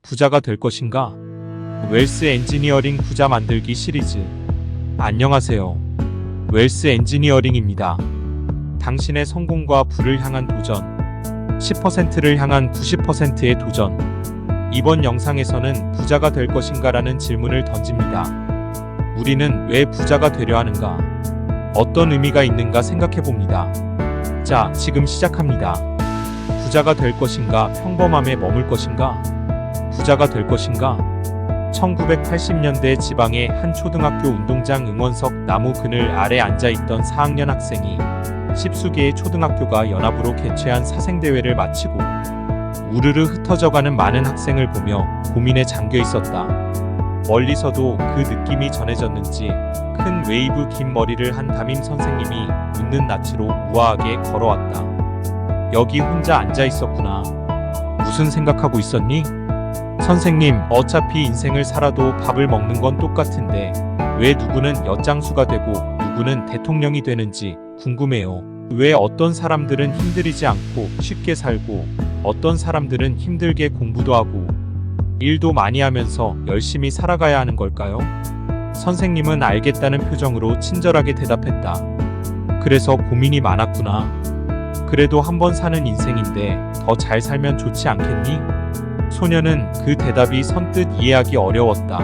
부자가 될 것인가? 웰스 엔지니어링 부자 만들기 시리즈. 안녕하세요. 웰스 엔지니어링입니다. 당신의 성공과 부를 향한 도전. 10%를 향한 90%의 도전. 이번 영상에서는 부자가 될 것인가라는 질문을 던집니다. 우리는 왜 부자가 되려 하는가? 어떤 의미가 있는가 생각해봅니다. 자, 지금 시작합니다. 부자가 될 것인가? 평범함에 머물 것인가? 부자가 될 것인가? 1980년대 지방의 한 초등학교 운동장 응원석 나무 그늘 아래 앉아있던 4학년 학생이 10수개의 초등학교가 연합으로 개최한 사생대회를 마치고 우르르 흩어져가는 많은 학생을 보며 고민에 잠겨 있었다. 멀리서도 그 느낌이 전해졌는지 큰 웨이브 긴 머리를 한 담임 선생님이 웃는 낯으로 우아하게 걸어왔다. 여기 혼자 앉아 있었구나. 무슨 생각하고 있었니? 선생님, 어차피 인생을 살아도 밥을 먹는 건 똑같은데 왜 누구는 엿장수가 되고 누구는 대통령이 되는지 궁금해요. 왜 어떤 사람들은 힘들이지 않고 쉽게 살고 어떤 사람들은 힘들게 공부도 하고 일도 많이 하면서 열심히 살아가야 하는 걸까요? 선생님은 알겠다는 표정으로 친절하게 대답했다. 그래서 고민이 많았구나. 그래도 한번 사는 인생인데 더 잘 살면 좋지 않겠니? 소녀는 그 대답이 선뜻 이해하기 어려웠다.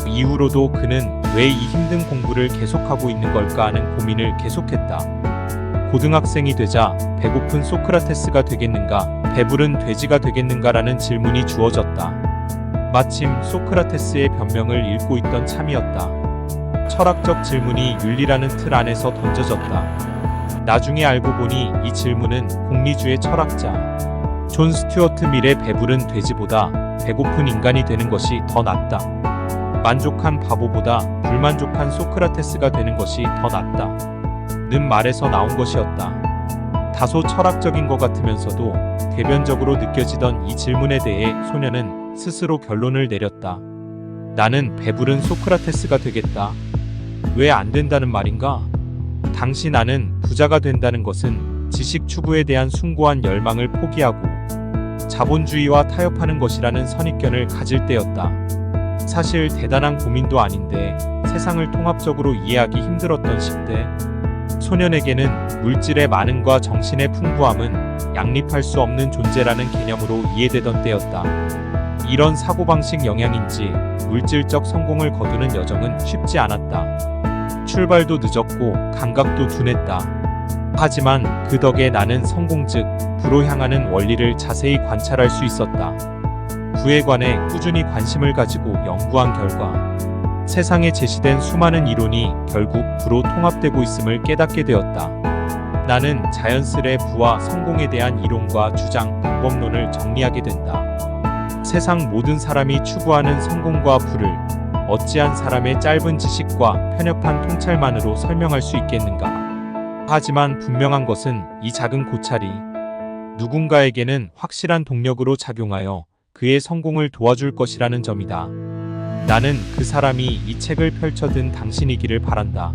이후로도 그는 왜 이 힘든 공부를 계속하고 있는 걸까 하는 고민을 계속했다. 고등학생이 되자 배고픈 소크라테스가 되겠는가, 배부른 돼지가 되겠는가라는 질문이 주어졌다. 마침 소크라테스의 변명을 읽고 있던 참이었다. 철학적 질문이 윤리라는 틀 안에서 던져졌다. 나중에 알고 보니 이 질문은 공리주의 철학자 존 스튜어트 밀의 배부른 돼지보다 배고픈 인간이 되는 것이 더 낫다. 만족한 바보보다 불만족한 소크라테스가 되는 것이 더 낫다. 는 말에서 나온 것이었다. 다소 철학적인 것 같으면서도 대변적으로 느껴지던 이 질문에 대해 소녀는 스스로 결론을 내렸다. 나는 배부른 소크라테스가 되겠다. 왜 안 된다는 말인가? 당시 나는 부자가 된다는 것은 지식 추구에 대한 숭고한 열망을 포기하고 자본주의와 타협하는 것이라는 선입견을 가질 때였다. 사실 대단한 고민도 아닌데 세상을 통합적으로 이해하기 힘들었던 10대. 소년에게는 물질의 많음과 정신의 풍부함은 양립할 수 없는 존재라는 개념으로 이해되던 때였다. 이런 사고방식 영향인지 물질적 성공을 거두는 여정은 쉽지 않았다. 출발도 늦었고 감각도 둔했다. 하지만 그 덕에 나는 성공 즉 부로 향하는 원리를 자세히 관찰할 수 있었다. 부에 관해 꾸준히 관심을 가지고 연구한 결과 세상에 제시된 수많은 이론이 결국 부로 통합되고 있음을 깨닫게 되었다. 나는 자연스레 부와 성공에 대한 이론과 주장, 방법론을 정리하게 된다. 세상 모든 사람이 추구하는 성공과 부를 어찌한 사람의 짧은 지식과 편협한 통찰만으로 설명할 수 있겠는가? 하지만 분명한 것은 이 작은 고찰이 누군가에게는 확실한 동력으로 작용하여 그의 성공을 도와줄 것이라는 점이다. 나는 그 사람이 이 책을 펼쳐든 당신이기를 바란다.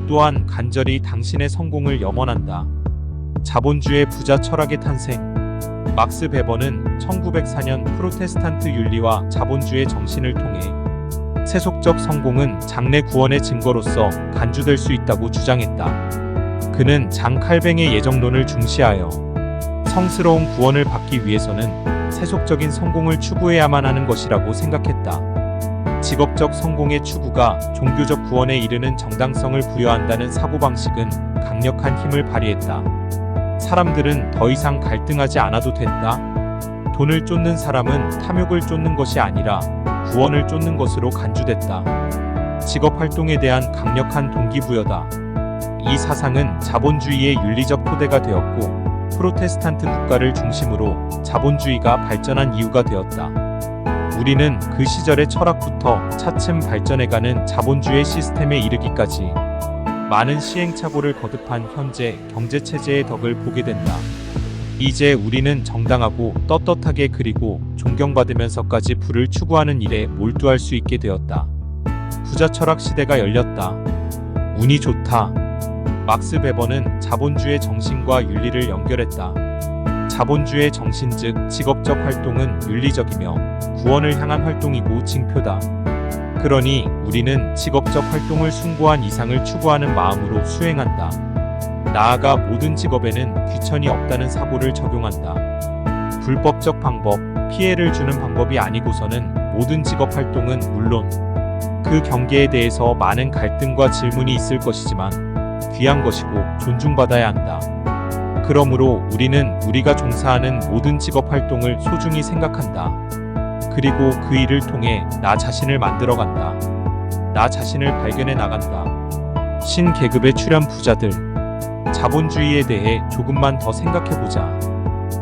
또한 간절히 당신의 성공을 염원한다. 자본주의 부자 철학의 탄생. 막스 베버는 1904년 프로테스탄트 윤리와 자본주의 정신을 통해 세속적 성공은 장래 구원의 증거로서 간주될 수 있다고 주장했다. 그는 장 칼뱅의 예정론을 중시하여 성스러운 구원을 받기 위해서는 세속적인 성공을 추구해야만 하는 것이라고 생각했다. 직업적 성공의 추구가 종교적 구원에 이르는 정당성을 부여한다는 사고방식은 강력한 힘을 발휘했다. 사람들은 더 이상 갈등하지 않아도 된다. 돈을 쫓는 사람은 탐욕을 쫓는 것이 아니라 구원을 쫓는 것으로 간주됐다. 직업 활동에 대한 강력한 동기부여다. 이 사상은 자본주의의 윤리적 토대가 되었고 프로테스탄트 국가를 중심으로 자본주의가 발전한 이유가 되었다. 우리는 그 시절의 철학부터 차츰 발전해가는 자본주의 시스템에 이르기까지 많은 시행착오를 거듭한 현재 경제체제의 덕을 보게 된다. 이제 우리는 정당하고 떳떳하게 그리고 존경받으면서까지 부를 추구하는 일에 몰두할 수 있게 되었다. 부자 철학 시대가 열렸다. 운이 좋다. 막스 베버는 자본주의 정신과 윤리를 연결했다. 자본주의 정신 즉 직업적 활동은 윤리적이며 구원을 향한 활동이고 징표다. 그러니 우리는 직업적 활동을 숭고한 이상을 추구하는 마음으로 수행한다. 나아가 모든 직업에는 귀천이 없다는 사고를 적용한다. 불법적 방법, 피해를 주는 방법이 아니고서는 모든 직업 활동은 물론 그 경계에 대해서 많은 갈등과 질문이 있을 것이지만 귀한 것이고 존중받아야 한다. 그러므로 우리는 우리가 종사하는 모든 직업 활동을 소중히 생각한다. 그리고 그 일을 통해 나 자신을 만들어간다. 나 자신을 발견해 나간다. 신계급에 출연 부자들. 자본주의에 대해 조금만 더 생각해보자.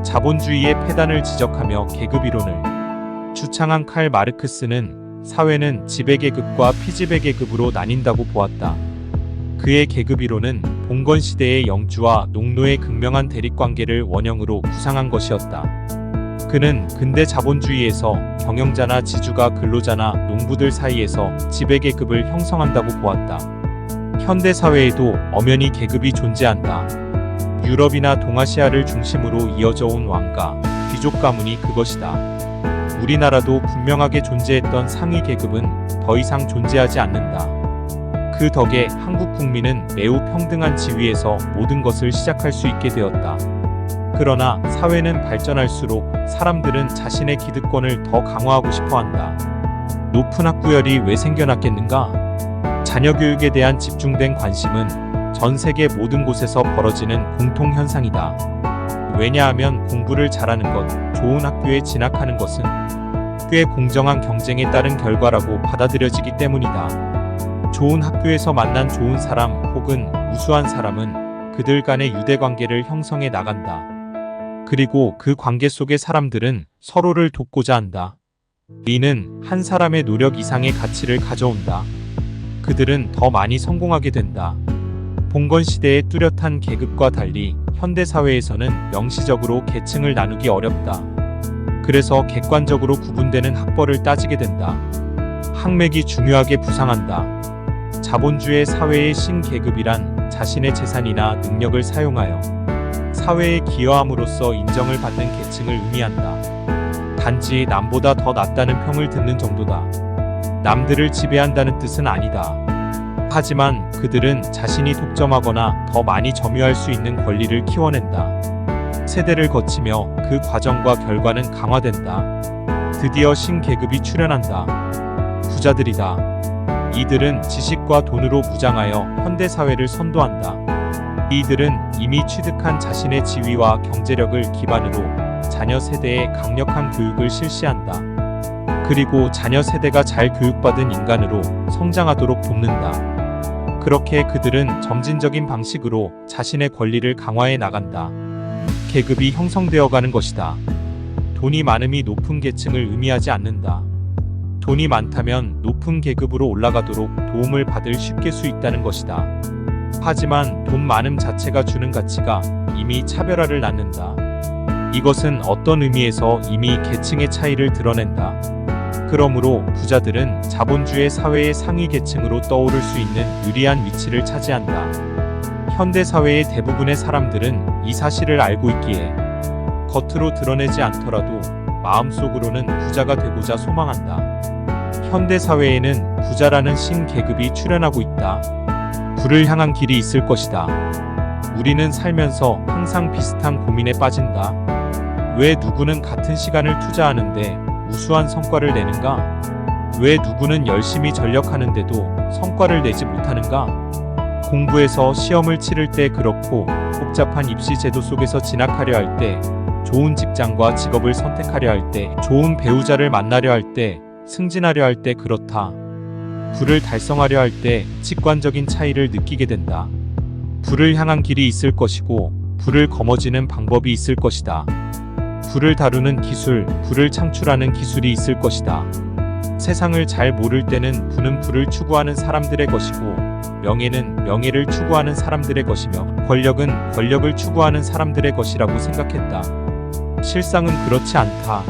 자본주의의 폐단을 지적하며 계급이론을 주창한 칼 마르크스는 사회는 지배계급과 피지배계급으로 나뉜다고 보았다. 그의 계급이론은 봉건시대의 영주와 농노의 극명한 대립관계를 원형으로 구상한 것이었다. 그는 근대 자본주의에서 경영자나 지주가 근로자나 농부들 사이에서 지배계급을 형성한다고 보았다. 현대사회에도 엄연히 계급이 존재한다. 유럽이나 동아시아를 중심으로 이어져 온 왕가, 귀족 가문이 그것이다. 우리나라도 분명하게 존재했던 상위 계급은 더 이상 존재하지 않는다. 그 덕에 한국 국민은 매우 평등한 지위에서 모든 것을 시작할 수 있게 되었다. 그러나 사회는 발전할수록 사람들은 자신의 기득권을 더 강화하고 싶어 한다. 높은 학구열이 왜 생겨났겠는가? 자녀 교육에 대한 집중된 관심은 전 세계 모든 곳에서 벌어지는 공통현상이다. 왜냐하면 공부를 잘하는 것, 좋은 학교에 진학하는 것은 꽤 공정한 경쟁에 따른 결과라고 받아들여지기 때문이다. 좋은 학교에서 만난 좋은 사람 혹은 우수한 사람은 그들 간의 유대관계를 형성해 나간다. 그리고 그 관계 속의 사람들은 서로를 돕고자 한다. 이는 한 사람의 노력 이상의 가치를 가져온다. 그들은 더 많이 성공하게 된다. 봉건시대의 뚜렷한 계급과 달리 현대사회에서는 명시적으로 계층을 나누기 어렵다. 그래서 객관적으로 구분되는 학벌을 따지게 된다. 학맥이 중요하게 부상한다. 자본주의 사회의 신계급이란 자신의 재산이나 능력을 사용하여 사회에 기여함으로써 인정을 받는 계층을 의미한다. 단지 남보다 더 낫다는 평을 듣는 정도다. 남들을 지배한다는 뜻은 아니다. 하지만 그들은 자신이 독점하거나 더 많이 점유할 수 있는 권리를 키워낸다. 세대를 거치며 그 과정과 결과는 강화된다. 드디어 신계급이 출현한다. 부자들이다. 이들은 지식과 돈으로 무장하여 현대사회를 선도한다. 이들은 이미 취득한 자신의 지위와 경제력을 기반으로 자녀 세대에 강력한 교육을 실시한다. 그리고 자녀 세대가 잘 교육받은 인간으로 성장하도록 돕는다. 그렇게 그들은 점진적인 방식으로 자신의 권리를 강화해 나간다. 계급이 형성되어 가는 것이다. 돈이 많음이 높은 계층을 의미하지 않는다. 돈이 많다면 높은 계급으로 올라가도록 도움을 받을 쉽게 수 있다는 것이다. 하지만 돈 많음 자체가 주는 가치가 이미 차별화를 낳는다. 이것은 어떤 의미에서 이미 계층의 차이를 드러낸다. 그러므로 부자들은 자본주의 사회의 상위 계층으로 떠오를 수 있는 유리한 위치를 차지한다. 현대 사회의 대부분의 사람들은 이 사실을 알고 있기에 겉으로 드러내지 않더라도 마음속으로는 부자가 되고자 소망한다. 현대 사회에는 부자라는 신계급이 출현하고 있다. 부를 향한 길이 있을 것이다. 우리는 살면서 항상 비슷한 고민에 빠진다. 왜 누구는 같은 시간을 투자하는데 우수한 성과를 내는가? 왜 누구는 열심히 전력하는데도 성과를 내지 못하는가? 공부에서 시험을 치를 때 그렇고 복잡한 입시 제도 속에서 진학하려 할 때, 좋은 직장과 직업을 선택하려 할 때, 좋은 배우자를 만나려 할 때, 승진하려 할 때 그렇다. 부를 달성하려 할 때 직관적인 차이를 느끼게 된다. 부를 향한 길이 있을 것이고 부를 거머쥐는 방법이 있을 것이다. 부를 다루는 기술, 부를 창출하는 기술이 있을 것이다. 세상을 잘 모를 때는 부는 부를 추구하는 사람들의 것이고 명예는 명예를 추구하는 사람들의 것이며 권력은 권력을 추구하는 사람들의 것이라고 생각했다. 실상은 그렇지 않다.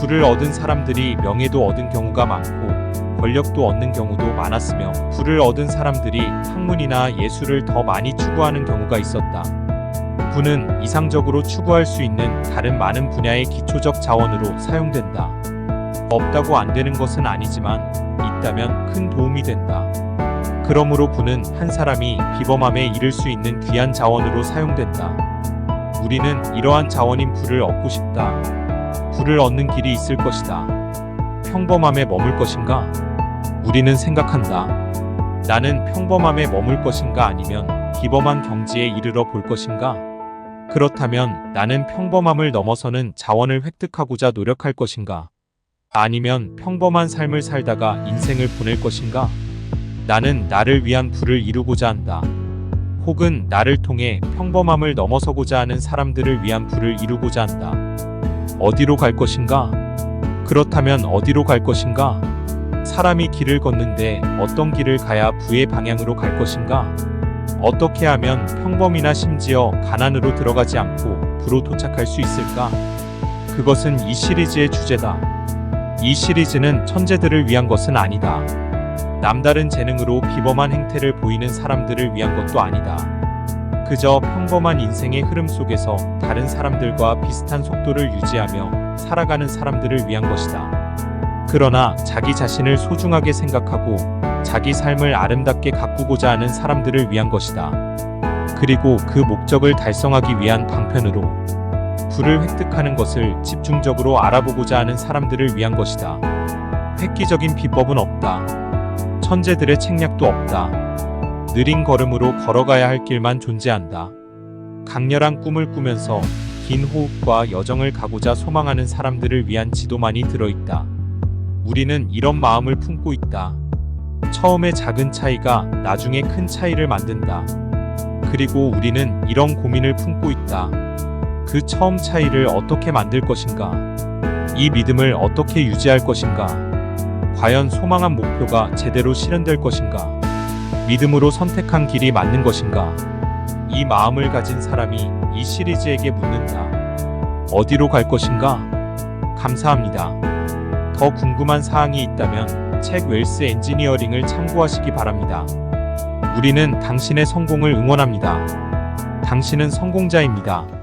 부를 얻은 사람들이 명예도 얻은 경우가 많고 권력도 얻는 경우도 많았으며 부를 얻은 사람들이 학문이나 예술을 더 많이 추구하는 경우가 있었다. 부는 이상적으로 추구할 수 있는 다른 많은 분야의 기초적 자원으로 사용된다. 없다고 안 되는 것은 아니지만 있다면 큰 도움이 된다. 그러므로 부는 한 사람이 비범함에 이를 수 있는 귀한 자원으로 사용된다. 우리는 이러한 자원인 부를 얻고 싶다. 부를 얻는 길이 있을 것이다. 평범함에 머물 것인가? 우리는 생각한다. 나는 평범함에 머물 것인가 아니면 비범한 경지에 이르러 볼 것인가? 그렇다면 나는 평범함을 넘어서는 자원을 획득하고자 노력할 것인가? 아니면 평범한 삶을 살다가 인생을 보낼 것인가? 나는 나를 위한 부를 이루고자 한다. 혹은 나를 통해 평범함을 넘어서고자 하는 사람들을 위한 부를 이루고자 한다. 어디로 갈 것인가? 그렇다면 어디로 갈 것인가? 사람이 길을 걷는데 어떤 길을 가야 부의 방향으로 갈 것인가? 어떻게 하면 평범이나 심지어 가난으로 들어가지 않고 부로 도착할 수 있을까? 그것은 이 시리즈의 주제다. 이 시리즈는 천재들을 위한 것은 아니다. 남다른 재능으로 비범한 행태를 보이는 사람들을 위한 것도 아니다. 그저 평범한 인생의 흐름 속에서 다른 사람들과 비슷한 속도를 유지하며 살아가는 사람들을 위한 것이다. 그러나 자기 자신을 소중하게 생각하고 자기 삶을 아름답게 가꾸고자 하는 사람들을 위한 것이다. 그리고 그 목적을 달성하기 위한 방편으로 부를 획득하는 것을 집중적으로 알아보고자 하는 사람들을 위한 것이다. 획기적인 비법은 없다. 천재들의 책략도 없다. 느린 걸음으로 걸어가야 할 길만 존재한다. 강렬한 꿈을 꾸면서 긴 호흡과 여정을 가고자 소망하는 사람들을 위한 지도만이 들어있다. 우리는 이런 마음을 품고 있다. 처음에 작은 차이가 나중에 큰 차이를 만든다. 그리고 우리는 이런 고민을 품고 있다. 그 처음 차이를 어떻게 만들 것인가? 이 믿음을 어떻게 유지할 것인가? 과연 소망한 목표가 제대로 실현될 것인가? 믿음으로 선택한 길이 맞는 것인가? 이 마음을 가진 사람이 이 시리즈에게 묻는다. 어디로 갈 것인가? 감사합니다. 더 궁금한 사항이 있다면 책 웰스 엔지니어링을 참고하시기 바랍니다. 우리는 당신의 성공을 응원합니다. 당신은 성공자입니다.